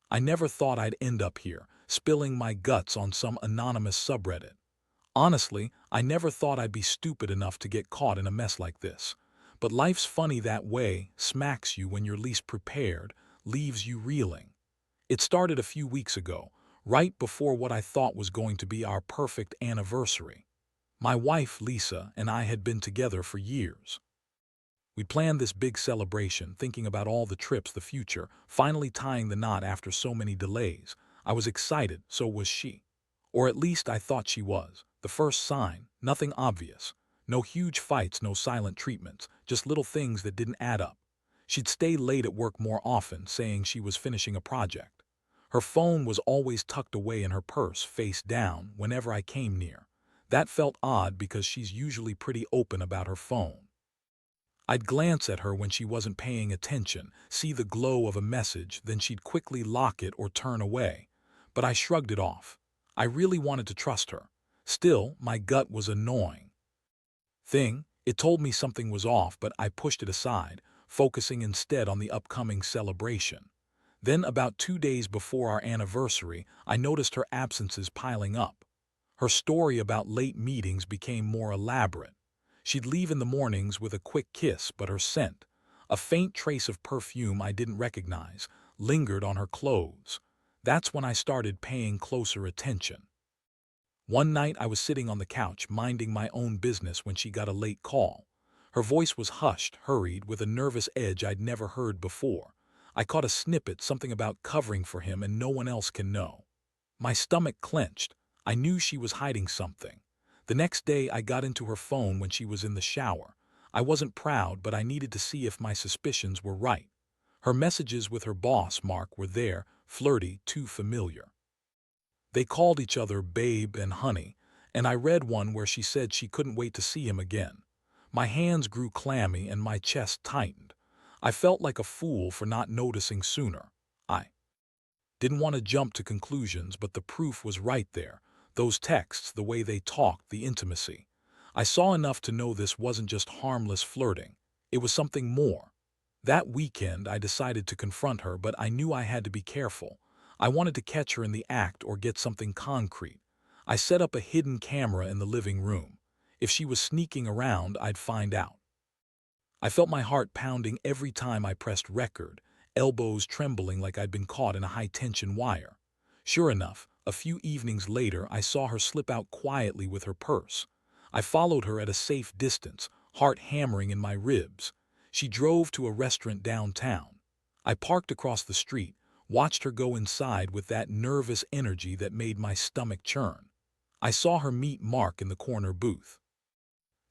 I never thought I'd end up here, spilling my guts on some anonymous subreddit. Honestly, I never thought I'd be stupid enough to get caught in a mess like this. But life's funny that way, smacks you when you're least prepared, leaves you reeling. It started a few weeks ago, right before what I thought was going to be our perfect anniversary. My wife, Lisa, and I had been together for years. We planned this big celebration, thinking about all the trips, the future, finally tying the knot after so many delays. I was excited, so was she. Or at least I thought she was. The first sign, nothing obvious. No huge fights, no silent treatments, just little things that didn't add up. She'd stay late at work more often, saying she was finishing a project. Her phone was always tucked away in her purse, face down, whenever I came near. That felt odd because she's usually pretty open about her phone. I'd glance at her when she wasn't paying attention, see the glow of a message, then she'd quickly lock it or turn away. But I shrugged it off. I really wanted to trust her. Still, my gut was annoying. It told me something was off, but I pushed it aside, focusing instead on the upcoming celebration. Then, about 2 days before our anniversary, I noticed her absences piling up. Her story about late meetings became more elaborate. She'd leave in the mornings with a quick kiss, but her scent, a faint trace of perfume I didn't recognize, lingered on her clothes. That's when I started paying closer attention. One night I was sitting on the couch minding my own business when she got a late call. Her voice was hushed, hurried, with a nervous edge I'd never heard before. I caught a snippet, something about covering for him and no one else can know. My stomach clenched. I knew she was hiding something. The next day I got into her phone when she was in the shower. I wasn't proud, but I needed to see if my suspicions were right. Her messages with her boss, Mark, were there, flirty, too familiar. They called each other babe and honey, and I read one where she said she couldn't wait to see him again. My hands grew clammy and my chest tightened. I felt like a fool for not noticing sooner. I didn't want to jump to conclusions, but the proof was right there. Those texts, the way they talked, the intimacy. I saw enough to know this wasn't just harmless flirting. It was something more. That weekend I decided to confront her, but I knew I had to be careful. I wanted to catch her in the act or get something concrete. I set up a hidden camera in the living room. If she was sneaking around, I'd find out. I felt my heart pounding every time I pressed record, elbows trembling like I'd been caught in a high-tension wire. Sure enough, a few evenings later I saw her slip out quietly with her purse. I followed her at a safe distance, heart hammering in my ribs. She drove to a restaurant downtown. I parked across the street, watched her go inside with that nervous energy that made my stomach churn. I saw her meet Mark in the corner booth.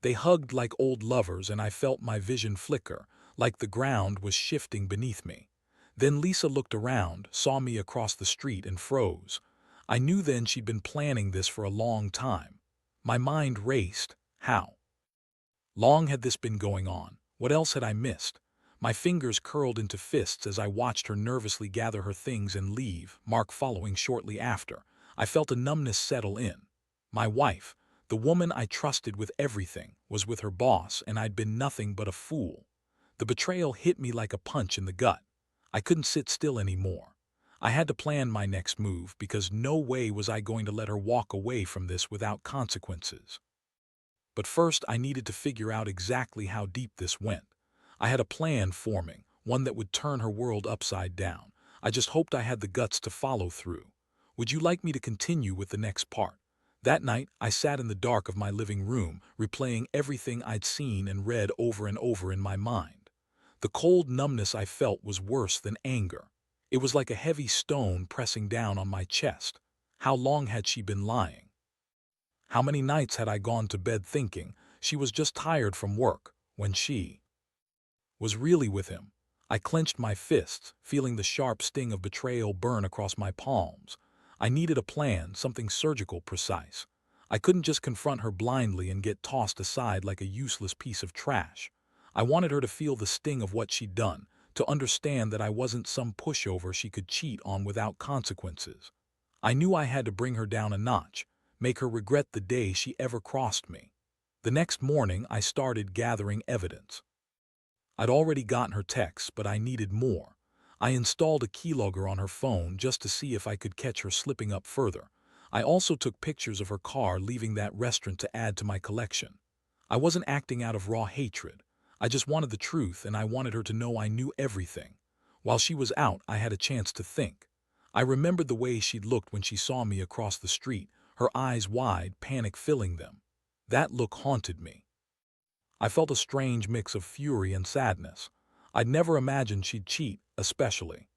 They hugged like old lovers and I felt my vision flicker, like the ground was shifting beneath me. Then Lisa looked around, saw me across the street and froze. I knew then she'd been planning this for a long time. My mind raced. How long had this been going on? What else had I missed? My fingers curled into fists as I watched her nervously gather her things and leave, Mark following shortly after. I felt a numbness settle in. My wife, the woman I trusted with everything, was with her boss, and I'd been nothing but a fool. The betrayal hit me like a punch in the gut. I couldn't sit still anymore. I had to plan my next move because no way was I going to let her walk away from this without consequences. But first I needed to figure out exactly how deep this went. I had a plan forming, one that would turn her world upside down. I just hoped I had the guts to follow through. Would you like me to continue with the next part? That night, I sat in the dark of my living room, replaying everything I'd seen and read over and over in my mind. The cold numbness I felt was worse than anger. It was like a heavy stone pressing down on my chest. How long had she been lying? How many nights had I gone to bed thinking she was just tired from work, when she was really with him? I clenched my fists, feeling the sharp sting of betrayal burn across my palms. I needed a plan, something surgical, precise. I couldn't just confront her blindly and get tossed aside like a useless piece of trash. I wanted her to feel the sting of what she'd done, to understand that I wasn't some pushover she could cheat on without consequences. I knew I had to bring her down a notch, make her regret the day she ever crossed me. The next morning, I started gathering evidence. I'd already gotten her texts, but I needed more. I installed a keylogger on her phone just to see if I could catch her slipping up further. I also took pictures of her car leaving that restaurant to add to my collection. I wasn't acting out of raw hatred. I just wanted the truth, and I wanted her to know I knew everything. While she was out, I had a chance to think. I remembered the way she'd looked when she saw me across the street, her eyes wide, panic filling them. That look haunted me. I felt a strange mix of fury and sadness. I'd never imagined she'd cheat, especially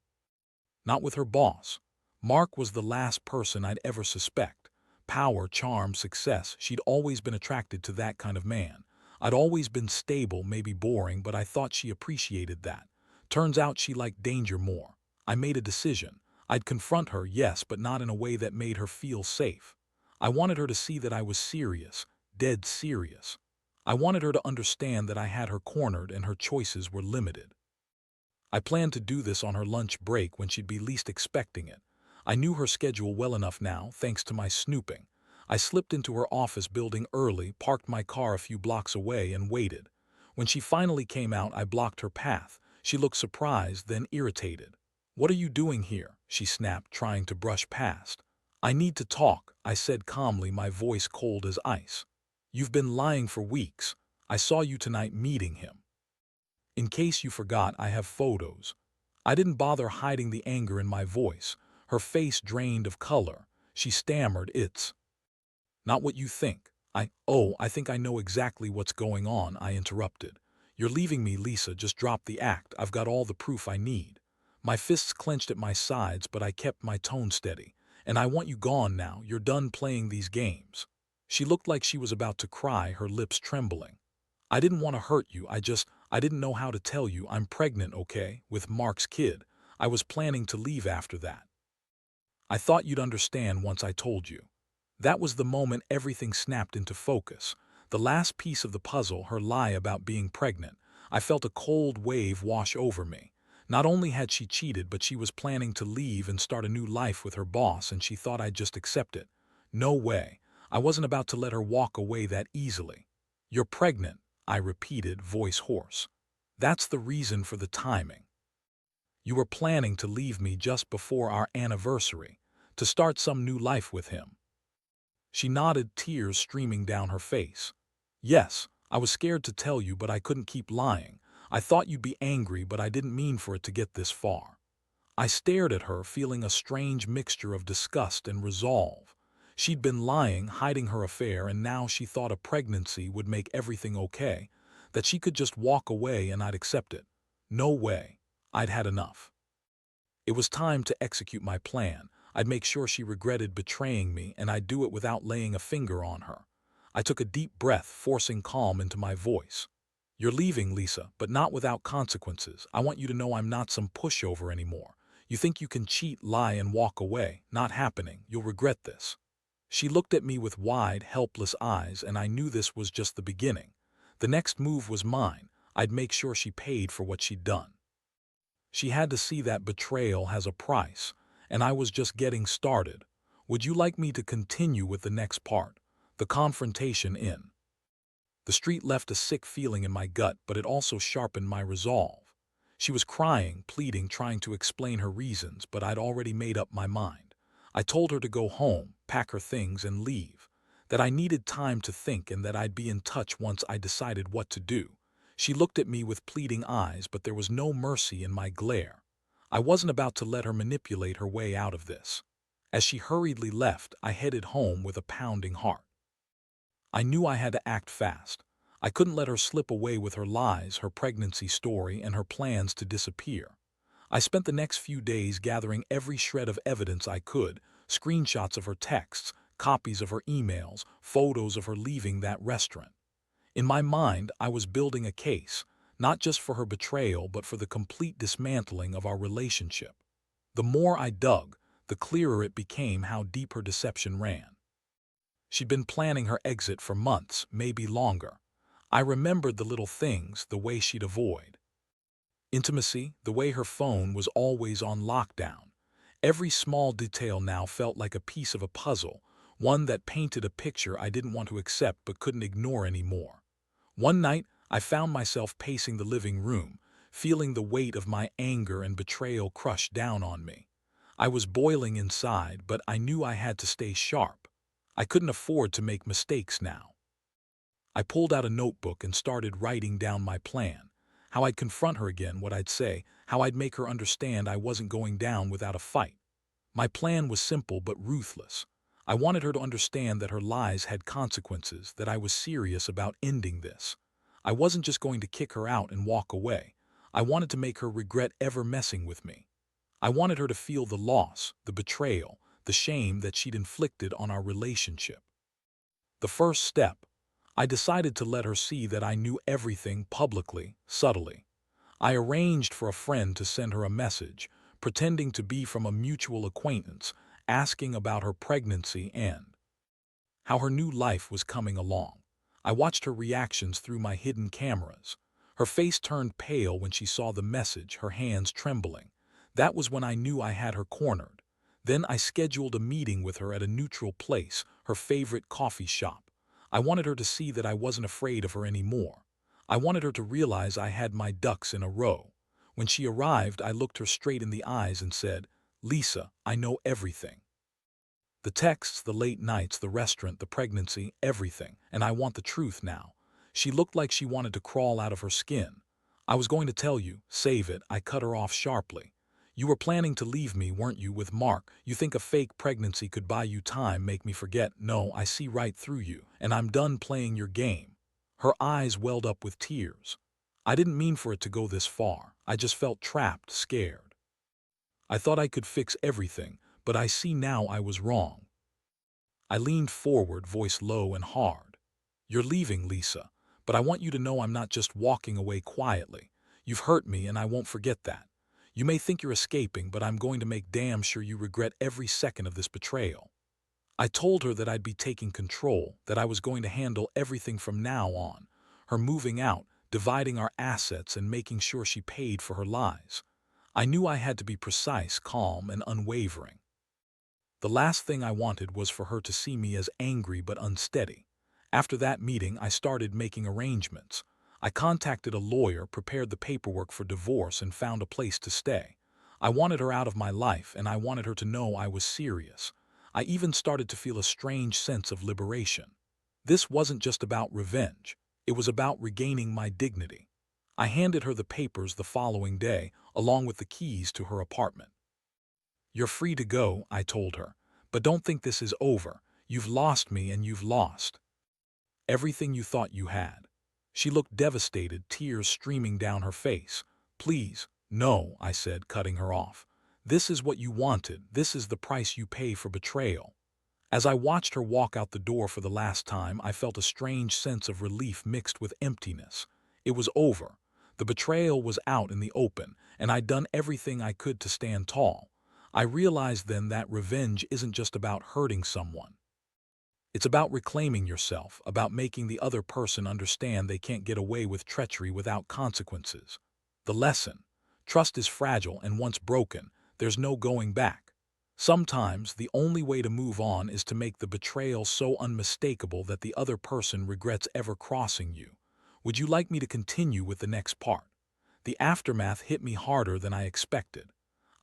not with her boss. Mark was the last person I'd ever suspect. Power, charm, success, she'd always been attracted to that kind of man. I'd always been stable, maybe boring, but I thought she appreciated that. Turns out she liked danger more. I made a decision. I'd confront her, yes, but not in a way that made her feel safe. I wanted her to see that I was serious, dead serious. I wanted her to understand that I had her cornered and her choices were limited. I planned to do this on her lunch break when she'd be least expecting it. I knew her schedule well enough now, thanks to my snooping. I slipped into her office building early, parked my car a few blocks away, and waited. When she finally came out, I blocked her path. She looked surprised, then irritated. "What are you doing here?" she snapped, trying to brush past. "I need to talk," I said calmly, my voice cold as ice. "You've been lying for weeks. I saw you tonight meeting him. In case you forgot, I have photos." I didn't bother hiding the anger in my voice. Her face drained of color. She stammered, "It's not what you think." I think I know exactly what's going on," I interrupted. "You're leaving me, Lisa. Just drop the act. I've got all the proof I need." My fists clenched at my sides, but I kept my tone steady. "And I want you gone now. You're done playing these games." She looked like she was about to cry, her lips trembling. "I didn't want to hurt you. I didn't know how to tell you. I'm pregnant, okay, with Mark's kid. I was planning to leave after that. I thought you'd understand once I told you." That was the moment everything snapped into focus. The last piece of the puzzle, her lie about being pregnant. I felt a cold wave wash over me. Not only had she cheated, but she was planning to leave and start a new life with her boss, and she thought I'd just accept it. No way. I wasn't about to let her walk away that easily. "You're pregnant," I repeated, voice hoarse. "That's the reason for the timing. You were planning to leave me just before our anniversary, to start some new life with him." She nodded, tears streaming down her face. "Yes, I was scared to tell you, but I couldn't keep lying. I thought you'd be angry, but I didn't mean for it to get this far." I stared at her, feeling a strange mixture of disgust and resolve. She'd been lying, hiding her affair, and now she thought a pregnancy would make everything okay, that she could just walk away and I'd accept it. No way. I'd had enough. It was time to execute my plan. I'd make sure she regretted betraying me, and I'd do it without laying a finger on her. I took a deep breath, forcing calm into my voice. "You're leaving, Lisa, but not without consequences. I want you to know I'm not some pushover anymore. You think you can cheat, lie, and walk away. Not happening. You'll regret this." She looked at me with wide, helpless eyes, and I knew this was just the beginning. The next move was mine. I'd make sure she paid for what she'd done. She had to see that betrayal has a price, and I was just getting started. "Would you like me to continue with the next part? The confrontation in?" The street left a sick feeling in my gut, but it also sharpened my resolve. She was crying, pleading, trying to explain her reasons, but I'd already made up my mind. I told her to go home, pack her things, and leave. That I needed time to think and that I'd be in touch once I decided what to do. She looked at me with pleading eyes, but there was no mercy in my glare. I wasn't about to let her manipulate her way out of this. As she hurriedly left, I headed home with a pounding heart. I knew I had to act fast. I couldn't let her slip away with her lies, her pregnancy story, and her plans to disappear. I spent the next few days gathering every shred of evidence I could, screenshots of her texts, copies of her emails, photos of her leaving that restaurant. In my mind, I was building a case, not just for her betrayal, but for the complete dismantling of our relationship. The more I dug, the clearer it became how deep her deception ran. She'd been planning her exit for months, maybe longer. I remembered the little things, the way she'd avoid intimacy, the way her phone was always on lockdown. Every small detail now felt like a piece of a puzzle, one that painted a picture I didn't want to accept but couldn't ignore anymore. One night, I found myself pacing the living room, feeling the weight of my anger and betrayal crush down on me. I was boiling inside, but I knew I had to stay sharp. I couldn't afford to make mistakes now. I pulled out a notebook and started writing down my plan. How I'd confront her again, what I'd say, how I'd make her understand I wasn't going down without a fight. My plan was simple but ruthless. I wanted her to understand that her lies had consequences, that I was serious about ending this. I wasn't just going to kick her out and walk away. I wanted to make her regret ever messing with me. I wanted her to feel the loss, the betrayal, the shame that she'd inflicted on our relationship. The first step, I decided to let her see that I knew everything publicly, subtly. I arranged for a friend to send her a message, pretending to be from a mutual acquaintance, asking about her pregnancy and how her new life was coming along. I watched her reactions through my hidden cameras. Her face turned pale when she saw the message, her hands trembling. That was when I knew I had her cornered. Then I scheduled a meeting with her at a neutral place, her favorite coffee shop. I wanted her to see that I wasn't afraid of her anymore. I wanted her to realize I had my ducks in a row. When she arrived, I looked her straight in the eyes and said, "Lisa, I know everything. The texts, the late nights, the restaurant, the pregnancy, everything, and I want the truth now." She looked like she wanted to crawl out of her skin. "I was going to tell you, save it," I cut her off sharply. "You were planning to leave me, weren't you, with Mark? You think a fake pregnancy could buy you time, make me forget? No, I see right through you, and I'm done playing your game." Her eyes welled up with tears. "I didn't mean for it to go this far. I just felt trapped, scared. I thought I could fix everything, but I see now I was wrong." I leaned forward, voice low and hard. "You're leaving, Lisa, but I want you to know I'm not just walking away quietly. You've hurt me and I won't forget that. You may think you're escaping, but I'm going to make damn sure you regret every second of this betrayal." I told her that I'd be taking control, that I was going to handle everything from now on, her moving out, dividing our assets, and making sure she paid for her lies. I knew I had to be precise, calm, and unwavering. The last thing I wanted was for her to see me as angry but unsteady. After that meeting, I started making arrangements. I contacted a lawyer, prepared the paperwork for divorce, and found a place to stay. I wanted her out of my life, and I wanted her to know I was serious. I even started to feel a strange sense of liberation. This wasn't just about revenge. It was about regaining my dignity. I handed her the papers the following day, along with the keys to her apartment. "You're free to go," I told her, "but don't think this is over. You've lost me and you've lost everything you thought you had." She looked devastated, tears streaming down her face. "Please, no," I said, cutting her off. "This is what you wanted. This is the price you pay for betrayal." As I watched her walk out the door for the last time, I felt a strange sense of relief mixed with emptiness. It was over. The betrayal was out in the open, and I'd done everything I could to stand tall. I realized then that revenge isn't just about hurting someone. It's about reclaiming yourself, about making the other person understand they can't get away with treachery without consequences. The lesson: trust is fragile, and once broken, there's no going back. Sometimes the only way to move on is to make the betrayal so unmistakable that the other person regrets ever crossing you. Would you like me to continue with the next part? The aftermath hit me harder than I expected.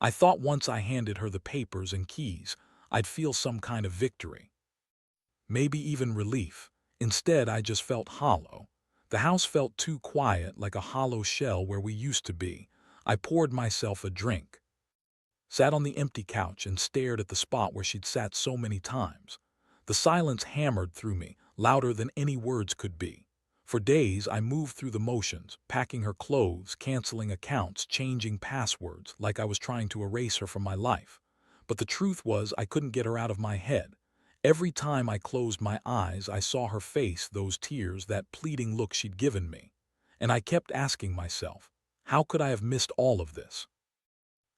I thought once I handed her the papers and keys, I'd feel some kind of victory. Maybe even relief. Instead, I just felt hollow. The house felt too quiet, like a hollow shell where we used to be. I poured myself a drink, sat on the empty couch, and stared at the spot where she'd sat so many times. The silence hammered through me, louder than any words could be. For days, I moved through the motions, packing her clothes, canceling accounts, changing passwords, like I was trying to erase her from my life. But the truth was, I couldn't get her out of my head. Every time I closed my eyes, I saw her face, those tears, that pleading look she'd given me. And I kept asking myself, how could I have missed all of this?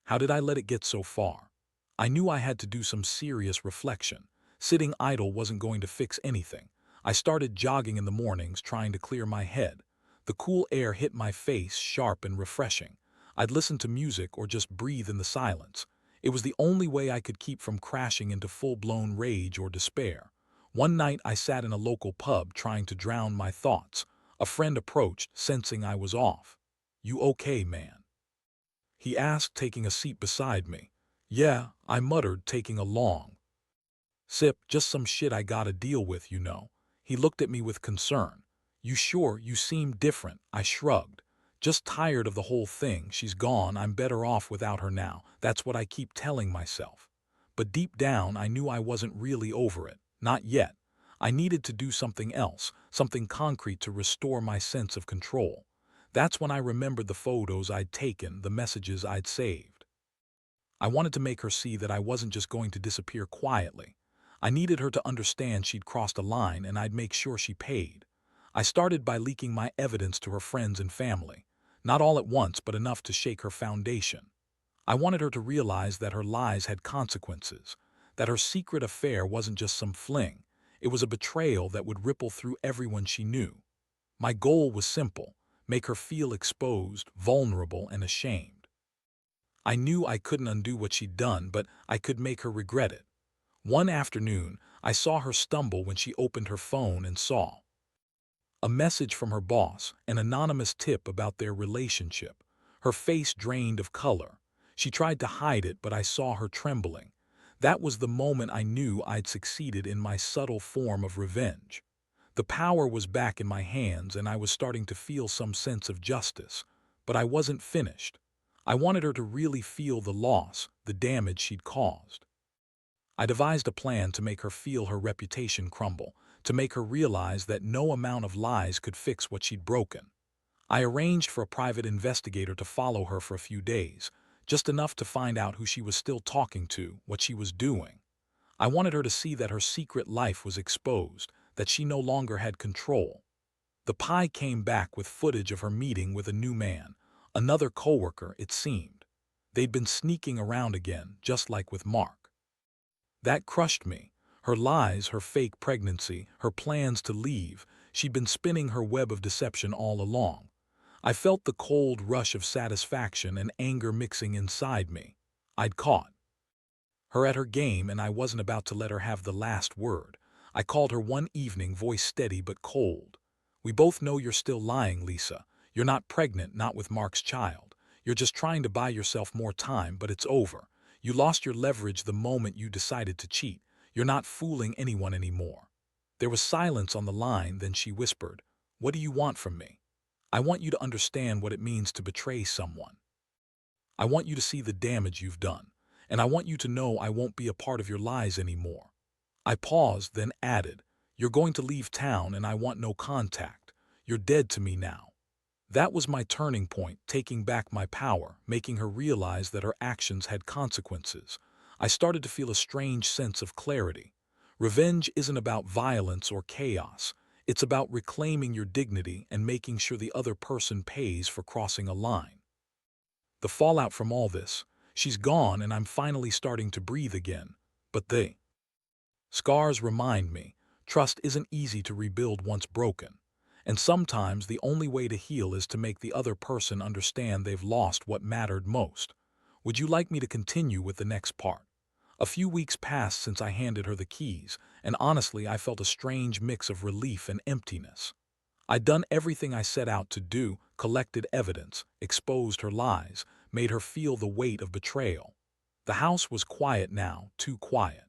How did I let it get so far? I knew I had to do some serious reflection. Sitting idle wasn't going to fix anything. I started jogging in the mornings, trying to clear my head. The cool air hit my face, sharp and refreshing. I'd listen to music or just breathe in the silence. It was the only way I could keep from crashing into full-blown rage or despair. One night I sat in a local pub trying to drown my thoughts. A friend approached, sensing I was off. "You okay, man?" he asked, taking a seat beside me. "Yeah," I muttered, taking a long sip. "Just some shit I gotta deal with, you know." He looked at me with concern. "You sure? You seem different." I shrugged. "Just tired of the whole thing. She's gone. I'm better off without her now. That's what I keep telling myself." But deep down, I knew I wasn't really over it. Not yet. I needed to do something else, something concrete to restore my sense of control. That's when I remembered the photos I'd taken, the messages I'd saved. I wanted to make her see that I wasn't just going to disappear quietly. I needed her to understand she'd crossed a line, and I'd make sure she paid. I started by leaking my evidence to her friends and family. Not all at once, but enough to shake her foundation. I wanted her to realize that her lies had consequences, that her secret affair wasn't just some fling. It was a betrayal that would ripple through everyone she knew. My goal was simple: make her feel exposed, vulnerable, and ashamed. I knew I couldn't undo what she'd done, but I could make her regret it. One afternoon, I saw her stumble when she opened her phone and saw a message from her boss, an anonymous tip about their relationship. Her face drained of color. She tried to hide it, but I saw her trembling. That was the moment I knew I'd succeeded in my subtle form of revenge. The power was back in my hands, and I was starting to feel some sense of justice. But I wasn't finished. I wanted her to really feel the loss, the damage she'd caused. I devised a plan to make her feel her reputation crumble, to make her realize that no amount of lies could fix what she'd broken. I arranged for a private investigator to follow her for a few days, just enough to find out who she was still talking to, what she was doing. I wanted her to see that her secret life was exposed, that she no longer had control. The pie came back with footage of her meeting with a new man, another coworker, it seemed. They'd been sneaking around again, just like with Mark. That crushed me. Her lies, her fake pregnancy, her plans to leave. She'd been spinning her web of deception all along. I felt the cold rush of satisfaction and anger mixing inside me. I'd caught her at her game, and I wasn't about to let her have the last word. I called her one evening, voice steady but cold. "We both know you're still lying, Lisa. You're not pregnant, not with Mark's child. You're just trying to buy yourself more time, but it's over. You lost your leverage the moment you decided to cheat. You're not fooling anyone anymore." There was silence on the line, then she whispered, "What do you want from me?" "I want you to understand what it means to betray someone. I want you to see the damage you've done. And I want you to know I won't be a part of your lies anymore." I paused, then added, "You're going to leave town, and I want no contact. You're dead to me now." That was my turning point, taking back my power, making her realize that her actions had consequences. I started to feel a strange sense of clarity. Revenge isn't about violence or chaos. It's about reclaiming your dignity and making sure the other person pays for crossing a line. The fallout from all this: she's gone, and I'm finally starting to breathe again. But the scars remind me, trust isn't easy to rebuild once broken. And sometimes the only way to heal is to make the other person understand they've lost what mattered most. Would you like me to continue with the next part? A few weeks passed since I handed her the keys, and honestly I felt a strange mix of relief and emptiness. I'd done everything I set out to do, collected evidence, exposed her lies, made her feel the weight of betrayal. The house was quiet now, too quiet.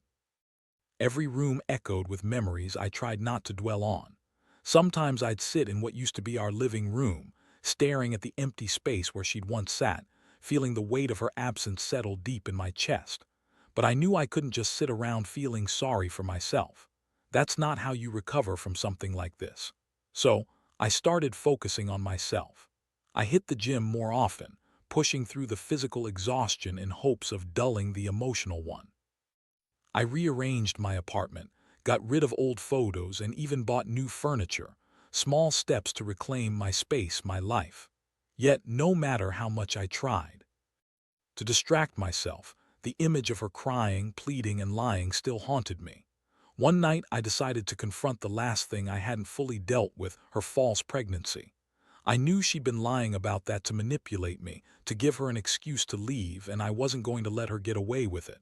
Every room echoed with memories I tried not to dwell on. Sometimes I'd sit in what used to be our living room, staring at the empty space where she'd once sat, feeling the weight of her absence settle deep in my chest. But I knew I couldn't just sit around feeling sorry for myself. That's not how you recover from something like this. So, I started focusing on myself. I hit the gym more often, pushing through the physical exhaustion in hopes of dulling the emotional one. I rearranged my apartment, got rid of old photos, and even bought new furniture, small steps to reclaim my space, my life. Yet, no matter how much I tried to distract myself, the image of her crying, pleading, and lying still haunted me. One night, I decided to confront the last thing I hadn't fully dealt with: her false pregnancy. I knew she'd been lying about that to manipulate me, to give her an excuse to leave, and I wasn't going to let her get away with it.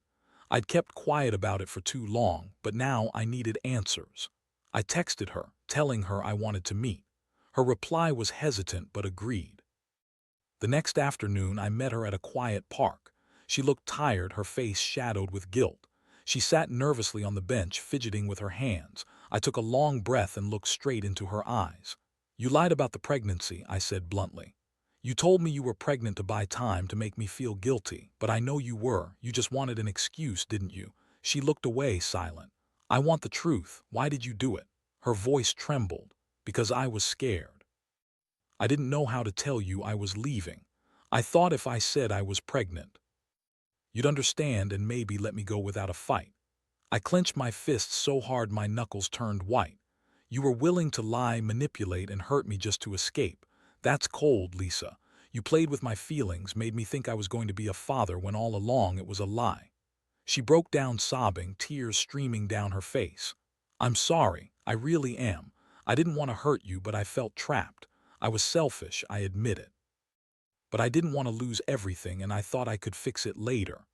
I'd kept quiet about it for too long, but now I needed answers. I texted her, telling her I wanted to meet. Her reply was hesitant but agreed. The next afternoon, I met her at a quiet park. She looked tired, her face shadowed with guilt. She sat nervously on the bench, fidgeting with her hands. I took a long breath and looked straight into her eyes. "You lied about the pregnancy," I said bluntly. "You told me you were pregnant to buy time, to make me feel guilty, but I know you were. You just wanted an excuse, didn't you?" She looked away, silent. "I want the truth. Why did you do it?" Her voice trembled. "Because I was scared. I didn't know how to tell you I was leaving. I thought if I said I was pregnant, you'd understand and maybe let me go without a fight." I clenched my fists so hard my knuckles turned white. "You were willing to lie, manipulate, and hurt me just to escape. That's cold, Lisa. You played with my feelings, made me think I was going to be a father when all along it was a lie." She broke down sobbing, tears streaming down her face. "I'm sorry, I really am. I didn't want to hurt you, but I felt trapped. I was selfish, I admit it. But I didn't want to lose everything, and I thought I could fix it later."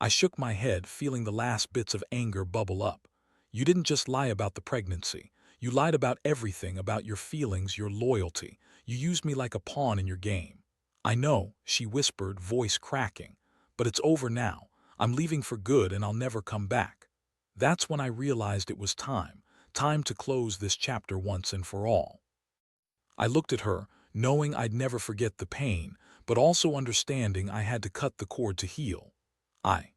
I shook my head, feeling the last bits of anger bubble up. "You didn't just lie about the pregnancy. You lied about everything, about your feelings, your loyalty. You used me like a pawn in your game." "I know," she whispered, voice cracking. "But it's over now. I'm leaving for good and I'll never come back." That's when I realized it was time. Time to close this chapter once and for all. I looked at her, knowing I'd never forget the pain, but also understanding I had to cut the cord to heal. I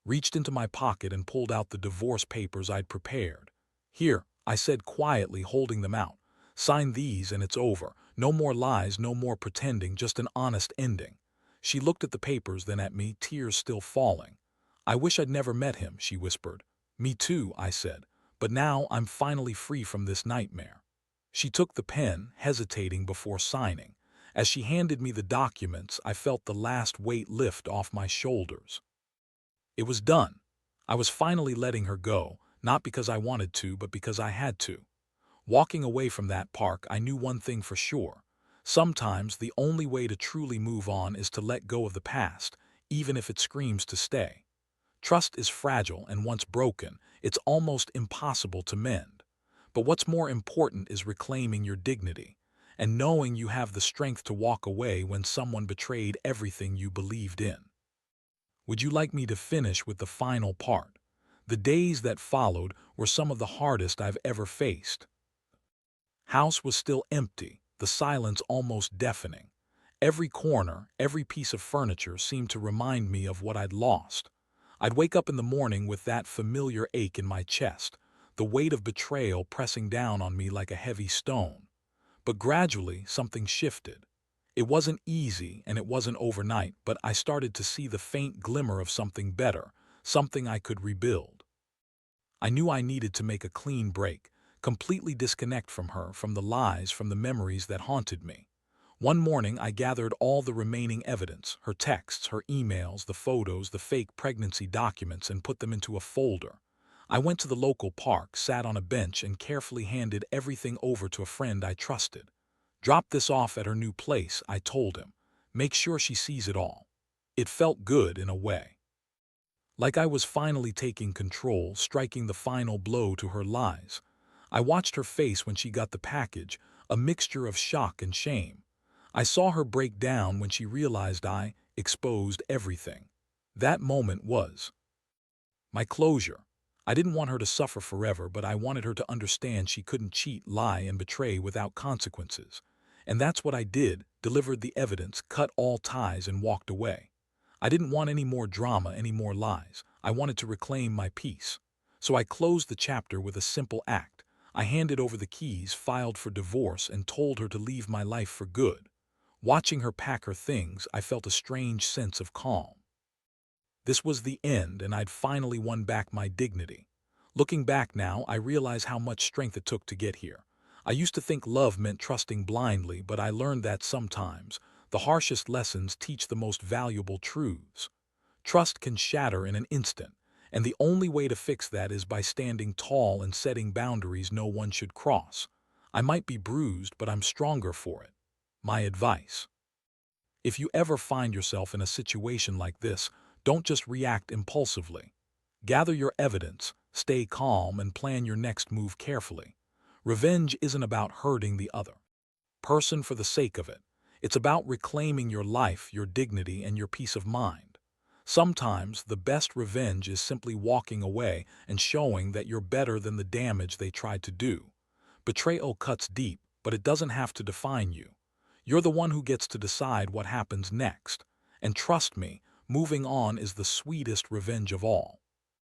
reached into my pocket and pulled out the divorce papers I'd prepared. "Here," I said quietly, holding them out. "Sign these and it's over. No more lies, no more pretending, just an honest ending." She looked at the papers, then at me, tears still falling. "I wish I'd never met him," she whispered. "Me too," I said. "But now I'm finally free from this nightmare." She took the pen, hesitating before signing. As she handed me the documents, I felt the last weight lift off my shoulders. It was done. I was finally letting her go, not because I wanted to, but because I had to. Walking away from that park, I knew one thing for sure. Sometimes the only way to truly move on is to let go of the past, even if it screams to stay. Trust is fragile, and once broken, it's almost impossible to mend. But what's more important is reclaiming your dignity, and knowing you have the strength to walk away when someone betrayed everything you believed in. Would you like me to finish with the final part? The days that followed were some of the hardest I've ever faced. House was still empty, the silence almost deafening. Every corner, every piece of furniture seemed to remind me of what I'd lost. I'd wake up in the morning with that familiar ache in my chest, the weight of betrayal pressing down on me like a heavy stone. But gradually, something shifted. It wasn't easy and it wasn't overnight, but I started to see the faint glimmer of something better, something I could rebuild. I knew I needed to make a clean break, completely disconnect from her, from the lies, from the memories that haunted me. One morning, I gathered all the remaining evidence, her texts, her emails, the photos, the fake pregnancy documents, and put them into a folder. I went to the local park, sat on a bench, and carefully handed everything over to a friend I trusted. "Drop this off at her new place," I told him. "Make sure she sees it all." It felt good in a way. Like I was finally taking control, striking the final blow to her lies. I watched her face when she got the package, a mixture of shock and shame. I saw her break down when she realized I exposed everything. That moment was my closure. I didn't want her to suffer forever, but I wanted her to understand she couldn't cheat, lie, and betray without consequences. And that's what I did, delivered the evidence, cut all ties, and walked away. I didn't want any more drama, any more lies. I wanted to reclaim my peace. So I closed the chapter with a simple act. I handed over the keys, filed for divorce, and told her to leave my life for good. Watching her pack her things, I felt a strange sense of calm. This was the end, and I'd finally won back my dignity. Looking back now, I realize how much strength it took to get here. I used to think love meant trusting blindly, but I learned that sometimes the harshest lessons teach the most valuable truths. Trust can shatter in an instant, and the only way to fix that is by standing tall and setting boundaries no one should cross. I might be bruised, but I'm stronger for it. My advice: if you ever find yourself in a situation like this, don't just react impulsively. Gather your evidence, stay calm, and plan your next move carefully. Revenge isn't about hurting the other person for the sake of it. It's about reclaiming your life, your dignity, and your peace of mind. Sometimes the best revenge is simply walking away and showing that you're better than the damage they tried to do. Betrayal cuts deep, but it doesn't have to define you. You're the one who gets to decide what happens next. And trust me, moving on is the sweetest revenge of all.